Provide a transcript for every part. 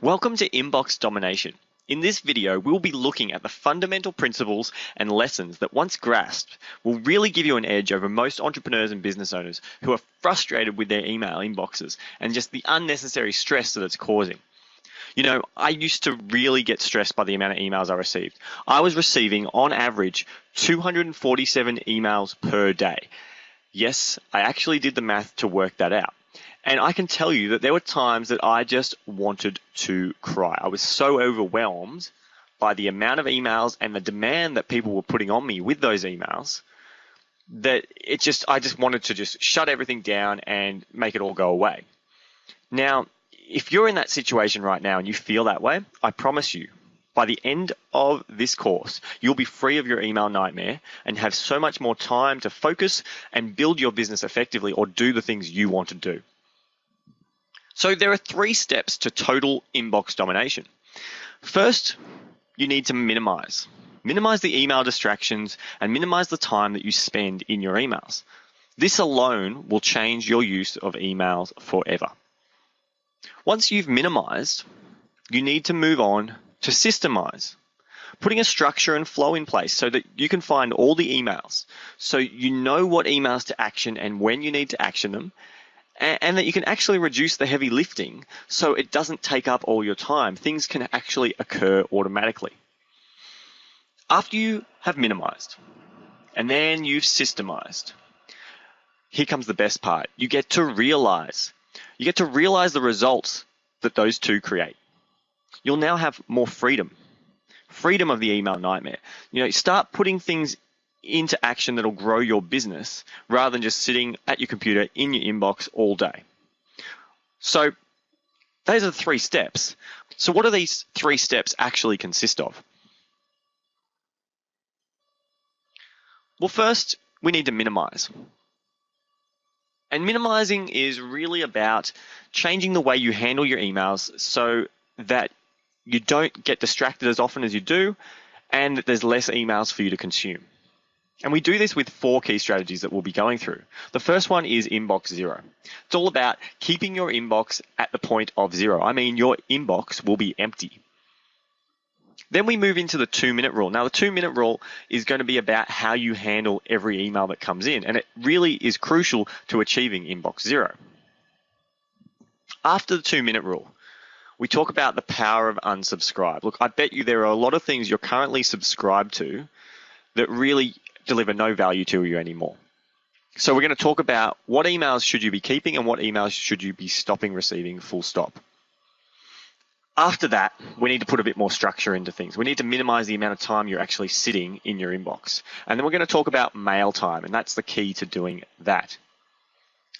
Welcome to Inbox Domination. In this video, we'll be looking at the fundamental principles and lessons that once grasped will really give you an edge over most entrepreneurs and business owners who are frustrated with their email inboxes and just the unnecessary stress that it's causing. You know, I used to really get stressed by the amount of emails I received. I was receiving, on average, 247 emails per day. Yes, I actually did the math to work that out. And I can tell you that there were times that I just wanted to cry. I was so overwhelmed by the amount of emails and the demand that people were putting on me with those emails that I just wanted to just shut everything down and make it all go away. Now, if you're in that situation right now and you feel that way, I promise you, by the end of this course, you'll be free of your email nightmare and have so much more time to focus and build your business effectively or do the things you want to do. So there are 3 steps to total inbox domination. First, you need to minimize. Minimize the email distractions and minimize the time that you spend in your emails. This alone will change your use of emails forever. Once you've minimized, you need to move on to systemize, putting a structure and flow in place so that you can find all the emails, so you know what emails to action and when you need to action them, and that you can actually reduce the heavy lifting so it doesn't take up all your time. Things can actually occur automatically. After you have minimized and then you've systemized, here comes the best part. You get to realize the results that those two create. You'll now have more freedom of the email nightmare. You know, start putting things into action that'll grow your business rather than just sitting at your computer in your inbox all day. So those are the 3 steps. So what do these 3 steps actually consist of? Well, first, we need to minimize. And minimizing is really about changing the way you handle your emails so that you don't get distracted as often as you do and that there's less emails for you to consume. And we do this with 4 key strategies that we'll be going through. The first one is inbox zero. It's all about keeping your inbox at the point of zero. I mean, your inbox will be empty. Then we move into the 2-minute rule. Now, the 2-minute rule is going to be about how you handle every email that comes in, and it really is crucial to achieving inbox zero. After the 2-minute rule, we talk about the power of unsubscribe. Look, I bet you there are a lot of things you're currently subscribed to that really deliver no value to you anymore. So we're going to talk about what emails should you be keeping and what emails should you be stopping receiving, full stop. After that, we need to put a bit more structure into things. We need to minimize the amount of time you're actually sitting in your inbox. And then we're going to talk about mail time, and that's the key to doing that.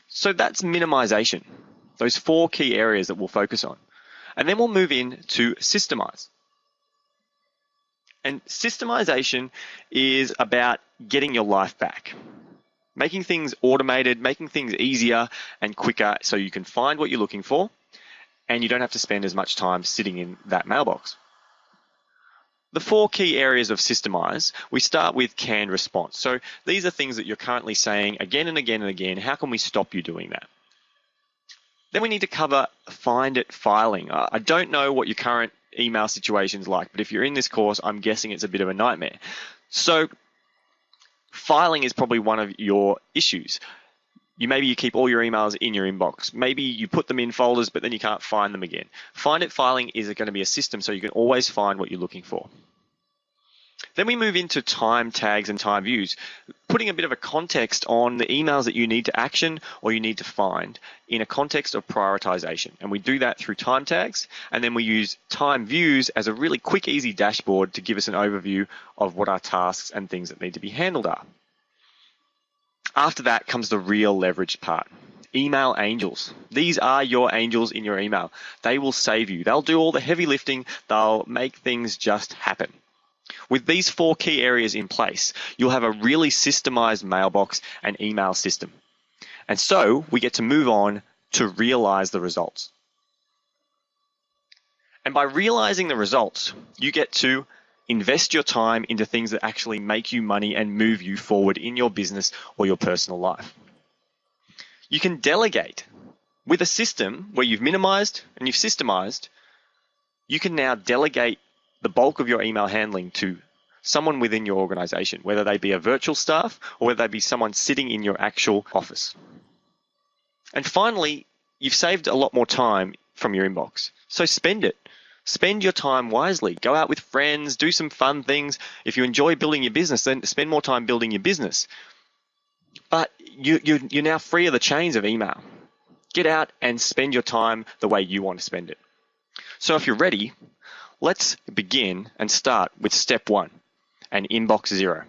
So that's minimization, those 4 key areas that we'll focus on. And then we'll move in to systemize. And systemization is about getting your life back, making things automated, making things easier and quicker so you can find what you're looking for and you don't have to spend as much time sitting in that mailbox. The 4 key areas of systemize, we start with canned response. So these are things that you're currently saying again and again and again. How can we stop you doing that? Then we need to cover find it filing. I don't know what your current email situation's like, but if you're in this course, I'm guessing it's a bit of a nightmare. So filing is probably one of your issues. Maybe you keep all your emails in your inbox. Maybe you put them in folders, but then you can't find them again. Find it filing is going to be a system so you can always find what you're looking for. Then we move into time tags and time views, putting a bit of a context on the emails that you need to action or you need to find in a context of prioritization. And we do that through time tags, and then we use time views as a really quick, easy dashboard to give us an overview of what our tasks and things that need to be handled are. After that comes the real leveraged part. Email angels. These are your angels in your email. They will save you. They'll do all the heavy lifting. They'll make things just happen. With these 4 key areas in place, you'll have a really systemized mailbox and email system. And so we get to move on to realize the results. And by realizing the results, you get to invest your time into things that actually make you money and move you forward in your business or your personal life. You can delegate. With a system where you've minimized and you've systemized, You can now delegate the bulk of your email handling to someone within your organization, whether they be a virtual staff or whether they be someone sitting in your actual office. And finally, you've saved a lot more time from your inbox. So spend it. Spend your time wisely. Go out with friends, do some fun things. If you enjoy building your business, then spend more time building your business. But you're now free of the chains of email. Get out and spend your time the way you want to spend it. So if you're ready, let's begin and start with step 1, an inbox zero.